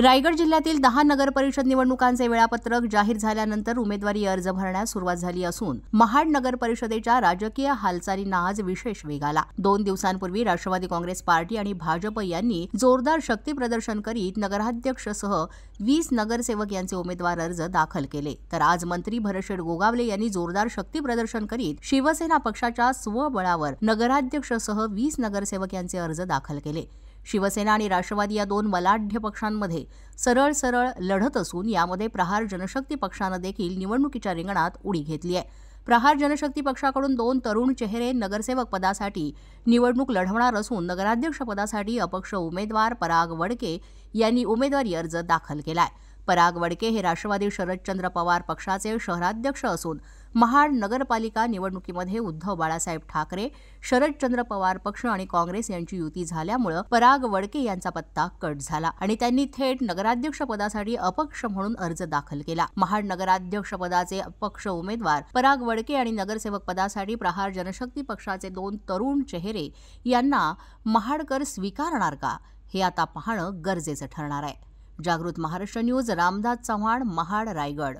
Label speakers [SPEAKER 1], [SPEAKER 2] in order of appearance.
[SPEAKER 1] रायगड जिल्ह्यातील 10 नगरपरिषद निवडणुकांचे वेळापत्रक जाहीर झाल्यानंतर उमेदवारी अर्ज भरण्यास सुरुवात झाली असून महाड नगर परिषदेच्या राजकीय हालचालींना आज विशेष वेग आला। 2 दिवसांपूर्वी राष्ट्रवादी काँग्रेस पार्टी आणि भाजप यांनी जोरदार शक्ती प्रदर्शन करीत नगराध्यक्षसह 20 नगरसेवक यांचे उमेदवार अर्ज दाखल केले, तर आज मंत्री भरतशेठ गोगावले यांनी जोरदार शक्ती प्रदर्शन करीत शिवसेना पक्षाच्या स्वबळावर नगराध्यक्षसह 20 नगरसेवक यांचे अर्ज दाखल केले। शिवसेना आणि राष्ट्रवादी या दोन बलाढ्य पक्षांमध्ये सरळ लढत असून यामध्ये प्रहार जनशक्ती पक्षाने देखील निवडणुकीच्या रिंगणात उडी घेतली आहे। प्रहार जनशक्ती पक्षाकडून 2 तरुण चेहरे नगरसेवक पदासाठी निवडणूक लढवणार असून नगराध्यक्ष पदासाठी अपक्ष उमेदवार पराग वडके यांनी उमेदवारी अर्ज दाखल केलाय। पराग वडके हे राष्ट्रवादी शरदचंद्र पवार पक्षाचे शहराध्यक्ष असून महाड नगरपालिका निवडणुकीमध्ये उद्धव बाळासाहेब ठाकरे, शरदचंद्र पवार पक्ष आणि काँग्रेस यांची युती झाल्यामुळे पराग वडके यांचा पत्ता कट झाला आणि त्यांनी थेट नगराध्यक्ष पदासाठी अपक्ष म्हणून अर्ज दाखल केला। महाड नगराध्यक्ष पदाचे अपक्ष उमेदवार पराग वडके आणि नगरसेवक पदासाठी प्रहार जनशक्ती पक्षाचे 2 तरुण चेहरे यांना महाडकर स्वीकारणार का, हे आता पाहणं गरजेचं ठरणार आहे। जागृत महाराष्ट्र न्यूज, रामदास चव्हाण, महाड, रायगड।